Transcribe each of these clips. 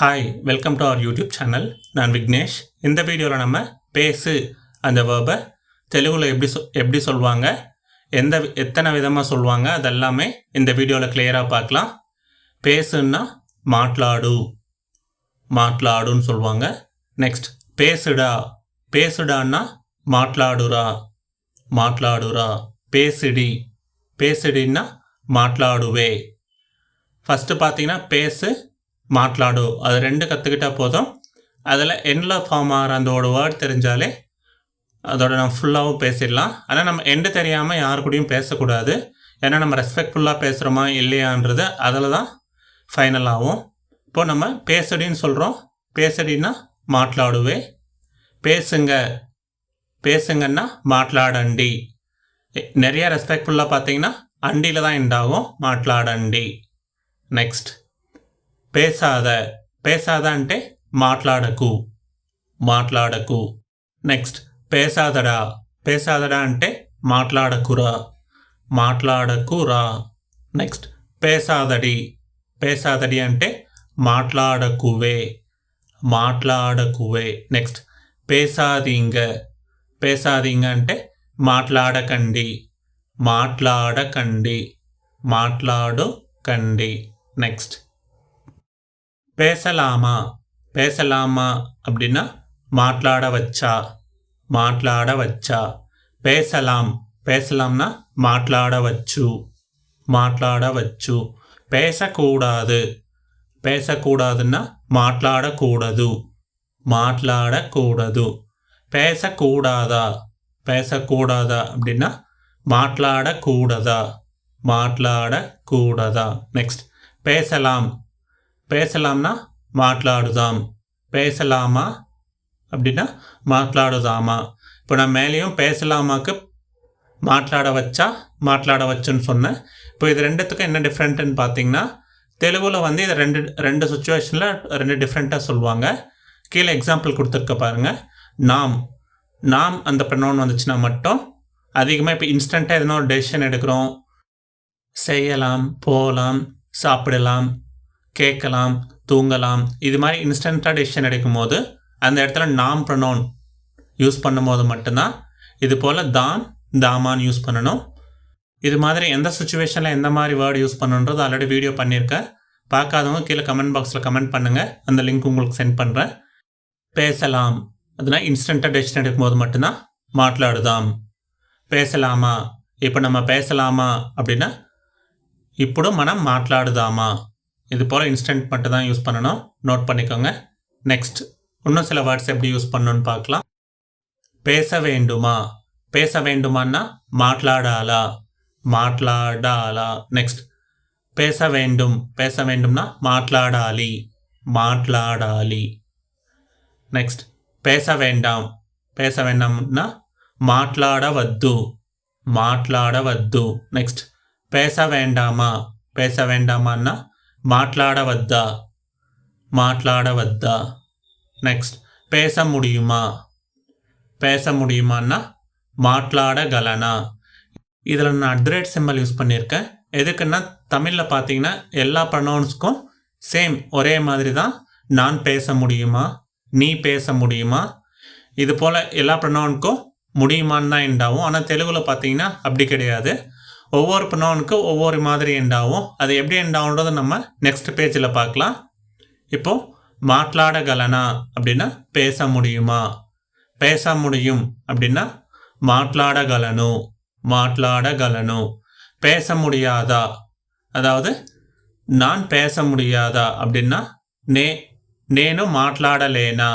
Hi welcome to our YouTube channel. நான் விக்னேஷ். இந்த வீடியோவில் நம்ம பேசு அந்த வேர்பை தெலுங்கில் எப்படி சொல்லுவாங்க, எத்தனை விதமாக சொல்லுவாங்க அதெல்லாமே இந்த வீடியோவில் கிளியராக பார்க்கலாம். பேசுன்னா மாట్లాடுன்னு சொல்லுவாங்க. நெக்ஸ்ட் பேசுடான்னா மாట్లాடுரா. பேசிடின்னா மாట్లాடுவே. ஃபஸ்ட்டு பார்த்தீங்கன்னா பேசு மாట్లాடு, அது ரெண்டு கற்றுக்கிட்டால் போதும். அதில் எண்டில் ஃபார்ம் ஆகிற அதோட வேர்ட் தெரிஞ்சாலே அதோட நம்ம ஃபுல்லாகவும் பேசிடலாம். ஆனால் நம்ம எண்டு தெரியாமல் யாரு கூடயும் பேசக்கூடாது. ஏன்னா நம்ம ரெஸ்பெக்ட்ஃபுல்லாக பேசுகிறோமா இல்லையான்றது அதில் தான் ஃபைனல் ஆகும். இப்போது நம்ம பேசுடின்னு சொல்கிறோம். பேசுடின்னா மாట్లాடுவே. பேசுங்கன்னா மாట్లాடண்டி. நிறைய ரெஸ்பெக்ட்ஃபுல்லாக பார்த்தீங்கன்னா அண்டியில் தான் எண்டாகும், மாట్లాடண்டி. నెక్స్ట్ పేసాద అంటే మాట్లాడకు. నెక్స్ట్ పేసాదడా అంటే మాట్లాడకురా. నెక్స్ట్ పేసాదడి అంటే మాట్లాడకువే. నెక్స్ట్ పేసాదీంగ అంటే మాట్లాడకండి. నెక్స్ట్ பேசலாமா அப்படின்னா மாట్లాடவச்சா. பேசலாம்னா மாట్లాடవచ్చు. பேசக்கூடாதுன்னா மாట్లాடக்கூடாது. பேசக்கூடாதா அப்படின்னா மாట్లాடக்கூடாதா. நெக்ஸ்ட் பேசலாம்னா மாట్లాடுதாம். பேசலாமா அப்படின்னா மாట్లాடுதாமா. இப்போ நான் மேலேயும் பேசலாமாக்கு மாట్లాடவச்சுன்னு சொன்னேன். இப்போ இது ரெண்டுத்துக்கும் என்ன டிஃப்ரெண்ட்டுன்னு பார்த்தீங்கன்னா, தெலுங்கில் இதை ரெண்டு சுச்சுவேஷனில் ரெண்டு டிஃப்ரெண்ட்டாக சொல்லுவாங்க. கீழே எக்ஸாம்பிள் கொடுத்துருக்க பாருங்கள். நாம் அந்த ப்ரொனவுன் வந்துச்சுன்னா மட்டும் அதிகமாக இப்போ இன்ஸ்டண்ட்டாக எதனா ஒரு டெசிஷன் எடுக்கிறோம், செய்யலாம், போகலாம், சாப்பிடலாம், கேட்கலாம், தூங்கலாம், இது மாதிரி இன்ஸ்டண்ட்டாக டெசிஷன் எடுக்கும் போது அந்த இடத்துல நாம் ப்ரொனவுன் யூஸ் பண்ணும்போது மட்டும்தான் இது போல் தாமான்னு யூஸ் பண்ணணும். இது மாதிரி எந்த சுச்சுவேஷனில் எந்த மாதிரி வேர்டு யூஸ் பண்ணணுன்றது ஆல்ரெடி வீடியோ பண்ணியிருக்கேன். பார்க்காதவங்க கீழே கமெண்ட் பாக்ஸில் கமெண்ட் பண்ணுங்கள், அந்த லிங்க் உங்களுக்கு சென்ட் பண்ணுறேன். பேசலாம் அதுனா இன்ஸ்டண்ட்டாக டெசிஷன் எடுக்கும்போது மட்டும்தான் மாట్లాடுதாம். பேசலாமா, இப்போ நம்ம பேசலாமா அப்படின்னா ఇప్పుడు మనం మాట్లాడుదామా. இது போல் இன்ஸ்டன்ட் மட்டும் தான் யூஸ் பண்ணணும், நோட் பண்ணிக்கோங்க. நெக்ஸ்ட் இன்னும் சில வேர்ட்ஸ் எப்படி யூஸ் பண்ணணும்னு பார்க்கலாம். பேச வேண்டுமான்னா மாట్లాடாலா. நெக்ஸ்ட் பேச வேண்டும்னா மாట్లాடாலி. நெக்ஸ்ட் பேச வேண்டாம்னா మాట్లాడవద్దు. నెక్స్ట్ பேச வேண்டாமான்னா மாట్లాடவத்தா. நெக்ஸ்ட் பேச முடியுமான்னா மாట్లాடகலனா. இதில் நான் அட்ரேட் சிம்பல் யூஸ் பண்ணியிருக்கேன். எதுக்குன்னா தமிழில் பார்த்தீங்கன்னா எல்லா ப்ரொனவுன்ஸ்க்கும் சேம் ஒரே மாதிரி தான். நான் பேச முடியுமா, நீ பேச முடியுமா, இது போல் எல்லா ப்ரொனவுனுக்கும் முடியுமான்னு தான் எண்டாகும். ஆனால் தெலுங்கில் பார்த்தீங்கன்னா அப்படி கிடையாது. ஒவ்வொரு ப்ரொனவுனுக்கும் ஒவ்வொரு மாதிரி எண்டாகும். அது எப்படி எண்டாகுன்றதை நம்ம நெக்ஸ்ட் பேஜில் பார்க்கலாம். இப்போது மாట్లాடகலனா அப்படின்னா பேச முடியுமா, பேச முடியும் அப்படின்னா மாట్లాடகலனு. பேச முடியாதா, அதாவது நான் பேச முடியாதா அப்படின்னா నేను మాట్లాడలేనా.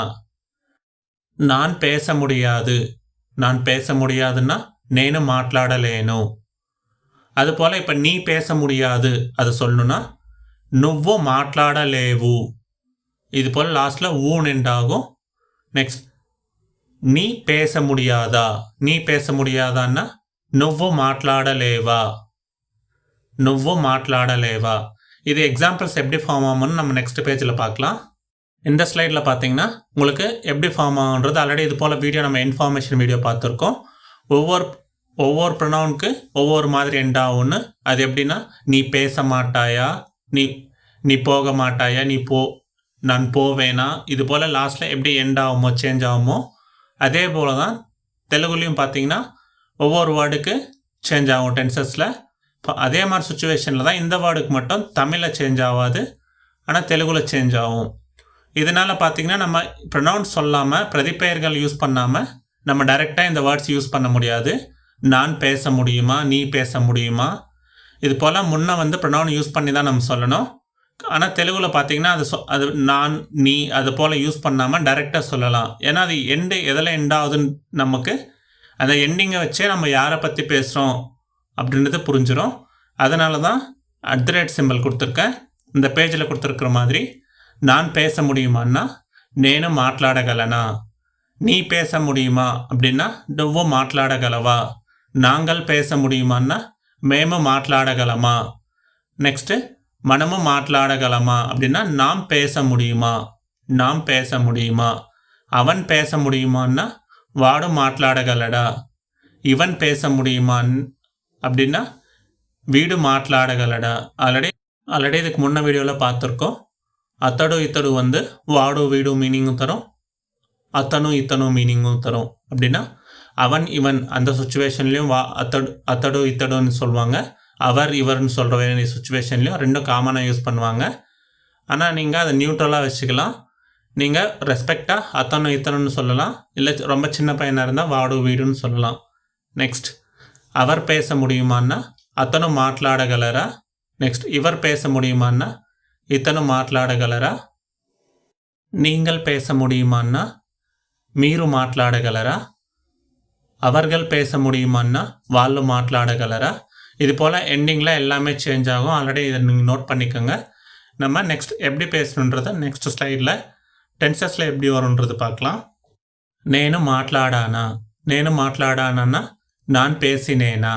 நான் பேச முடியாதுன்னா నేను మాట్లాడలేను. அதுபோல் இப்போ நீ பேச முடியாது அது சொல்லணுன்னா నువ్వు మాట్లాడలేవు. இது போல் லாஸ்ட்டில் ஊன் எண்டாகும். நெக்ஸ்ட் நீ பேச முடியாதான்னா నువ్వు మాట్లాడలేవా. இது எக்ஸாம்பிள்ஸ் எப்படி ஃபார்ம் ஆகும்னு நம்ம நெக்ஸ்ட் பேஜில் பார்க்கலாம். இந்த ஸ்லைடில் பார்த்தீங்கன்னா உங்களுக்கு எப்படி ஃபார்ம் ஆகுன்றது ஆல்ரெடி இது போல் வீடியோ நம்ம இன்ஃபார்மேஷன் வீடியோ பார்த்துருக்கோம். ஒவ்வொரு ப்ரொனவுனுக்கு ஒவ்வொரு மாதிரி எண்ட் ஆகும்னு. அது எப்படின்னா நீ பேச மாட்டாயா, நீ போக மாட்டாயா, நான் போவேனா, இது போல் லாஸ்ட்டில் எப்படி எண்ட் ஆகுமோ சேஞ்ச் ஆகுமோ அதே போல் தான் தெலுங்குலேயும் பார்த்தீங்கன்னா ஒவ்வொரு வேர்டுக்கு சேஞ்ச் ஆகும் டென்சஸில். அதே மாதிரி சுச்சுவேஷனில் தான் இந்த வேர்டுக்கு மட்டும் தமிழில் சேஞ்ச் ஆகாது, ஆனால் தெலுங்கில் சேஞ்ச் ஆகும். இதனால் பார்த்திங்கன்னா நம்ம ப்ரொனவுன்ஸ் சொல்லாமல் பிரதிப்பெயர்கள் யூஸ் பண்ணாமல் நம்ம டைரெக்டாக இந்த வேர்ட்ஸ் யூஸ் பண்ண முடியாது. நான் பேச முடியுமா, நீ பேச முடியுமா, இது போல் முன்னே வந்து ப்ரொனவுன் யூஸ் பண்ணி தான் நம்ம சொல்லணும். ஆனால் தெலுங்கில் பார்த்திங்கன்னா அது நான் நீ அது போல் யூஸ் பண்ணாமல் டைரெக்டாக சொல்லலாம். ஏன்னா அது எண்டு எதில் எண்ட் ஆகுதுன்னு நமக்கு அந்த எண்டிங்கை வச்சே நம்ம யாரை பற்றி பேசுகிறோம் அப்படின்றது புரிஞ்சிடும். அதனால தான் @ சிம்பிள் கொடுத்துருக்கேன். இந்த பேஜில் கொடுத்துருக்குற மாதிரி நான் பேச முடியுமான்னா నేను మాట్లాడగలనా, நீ பேச முடியுமா அப்படின்னா నువ్వు మాట్లాడగలవా, நாங்கள் பேச முடியுமான்னா మేము మాట్లాడగలమా, நெக்ஸ்ட்டு మనము మాట్లాడగలమా அப்படின்னா நாம் பேச முடியுமா, நாம் பேச முடியுமா, அவன் பேச முடியுமான்னா వాడు మాట్లాడగలడా, இவன் பேச முடியுமான் அப்படின்னா వీడు మాట్లాడగలడా. ஆல்ரெடி இதுக்கு முன்ன வீடியோவில் பார்த்துருக்கோம். அத்தடு இத்தடு வந்து வாடு வீடு மீனிங்கும் தரும், அத்தனும் இத்தனும் மீனிங்கும் தரும். அப்படின்னா அவன் இவன் அந்த சுச்சுவேஷன்லேயும் அத்தடு இத்தடுன்னு சொல்லுவாங்க. அவர் இவர்னு சொல்கிற வேண்டிய சுச்சுவேஷன்லேயும் ரெண்டும் காமனாக யூஸ் பண்ணுவாங்க. ஆனால் நீங்கள் அதை நியூட்ரலாக வச்சுக்கலாம். நீங்கள் ரெஸ்பெக்டாக அத்தனும் இத்தனுன்னு சொல்லலாம், இல்லை ரொம்ப சின்ன பையனாக இருந்தால் வாடு வீடுன்னு சொல்லலாம். நெக்ஸ்ட் அவர் பேச முடியுமான்னா అతను మాట్లాడగలరా, நெக்ஸ்ட் இவர் பேச முடியுமான்னா இத்தனு మాట్లాడగలరా, நீங்கள் பேச முடியுமான்னா మీరు మాట్లాడగలరా, அவர்கள் பேச முடியுமான்னா వాళ్ళు మాట్లాడగలరా. இது போல் எண்டிங்கில் எல்லாமே சேஞ்ச் ஆகும். ஆல்ரெடி இதை நீங்கள் நோட் பண்ணிக்கோங்க. நம்ம நெக்ஸ்ட் எப்படி பேசணுன்றதை நெக்ஸ்ட் ஸ்லைடில் டென்சஸில் எப்படி வரும்ன்றது பார்க்கலாம். నేను మాట్లాడానా, నేను మాట్లాడానా நான் பேசினேனா,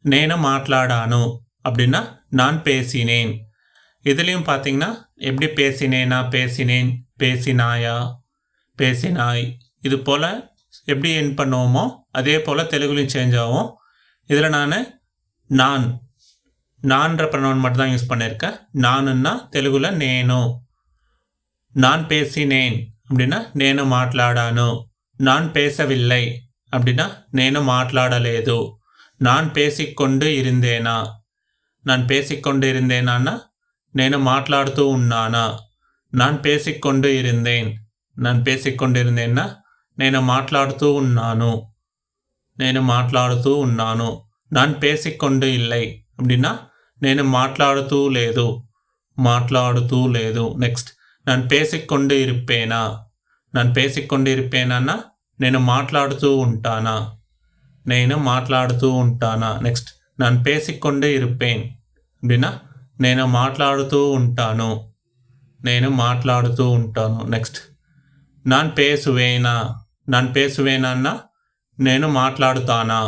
నేను మాట్లాడాను அப்படின்னா நான் பேசினேன். இதுலேயும் பார்த்தீங்கன்னா எப்படி பேசினேனா, பேசினேன், பேசினாயா, பேசினாய், இது போல் எப்படி என் பண்ணுவோமோ அதே போல் தெலுங்குலையும் சேஞ்ச் ஆகும். இதில் நான் நான்ற ப்ரொனவுன் மட்டும் தான் யூஸ் பண்ணியிருக்கேன். நானுன்னா தெலுங்குல నేను, நான் பேசினேன் அப்படின்னா నేను మాట్లాడాను, நான் பேசவில்லை அப்படின்னா నేను మాట్లాడలేదు, நான் பேசிக்கொண்டு இருந்தேனா, நான் பேசிக்கொண்டு இருந்தேனா నేను మాట్లాడుతూ ఉన్నానా, நான் பேசிக்கொண்டு இருந்தேன், நான் பேசிக்கொண்டு இருந்தேன்னா నేను మాట్లాడుతూ ఉన్నాను, నేను మాట్లాడుతూ ఉన్నాను, நான் பேசிக்கொண்டு இல்லை அப்படின்னா నేను మాట్లాడుతూ లేదు, మాట్లాడుతూ లేదు. நெக்ஸ்ட் நான் பேசிக்கொண்டு இருப்பேனா, நான் பேசிக்கொண்டு இருப்பேனா నేను మాట్లాడుతూ ఉంటానా, నేను మాట్లాడుతూ ఉంటానా. నెక్స్ట్ நான் பேசிக்கொண்டு இருப்பேன் அப்படின்னா నేను మాట్లాడుతూ ఉంటాను, నేను మాట్లాడుతూ ఉంటాను. నెక్స్ట్ நான் பேசுவேனா, நான் பேசுவேనా నేను మాట్లాడుతానా,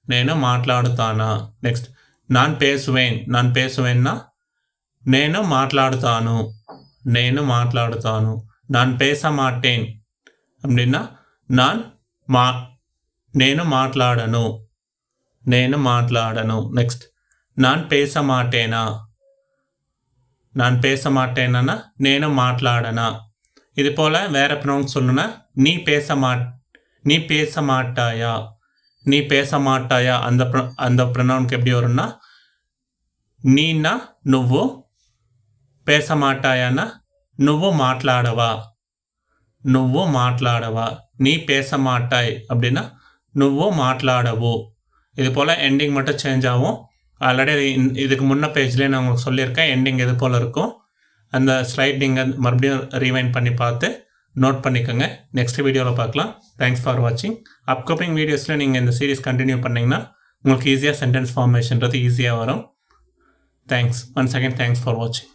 నేను మాట్లాడుతానా. నెక్స్ట్ நான் பேசுவேன், நான் பேசுவேன்னா నేను మాట్లాడుతాను, నేను మాట్లాడుతాను. நான் பேச மாட்டேன் அப்படின்னா నేను మాట్లాడను, నేను మాట్లాడను. నెక్స్ట్ நான் பேச மாட்டேனா, நான் பேச மாட்டேனா నేను మాట్లాడనా. இது போல் வேறு ப்ரொனவுன்ஸ் சொல்லணும்னா நீ பேச மாட்டாயா, நீ பேச மாட்டாயா அந்த ப்ரொனவுனுக்கு எப்படி வரும்னா நீன்னா నువ్వు, பேச மாட்டாயானா నువ్వు మాట్లాడవా, నువ్వు మాట్లాడవా. நீ பேச மாட்டாய் அப்படின்னா నువ్వు మాట్లాడవు. இது போல் எண்டிங் மட்டும் சேஞ்ச் ஆகும். ஆல்ரெடி இதுக்கு முன்ன பேஜ்லேயே நான் உங்களுக்கு சொல்லியிருக்கேன் எண்டிங் இது போல் இருக்கும். அந்த ஸ்லைட் நீங்கள் மறுபடியும் ரீவைண்ட் பண்ணி பார்த்து நோட் பண்ணிக்கோங்க. நெக்ஸ்ட் வீடியோவில் பார்க்கலாம். தேங்க்ஸ் ஃபார் வாட்சிங். அப்கமிங் வீடியோஸில் நீங்கள் இந்த சீரிஸ் கண்டினியூ பண்ணிங்கன்னா உங்களுக்கு ஈஸியாக சென்டென்ஸ் ஃபார்மேஷன்றது ஈஸியாக வரும். Thanks once again, thanks for வாட்சிங்.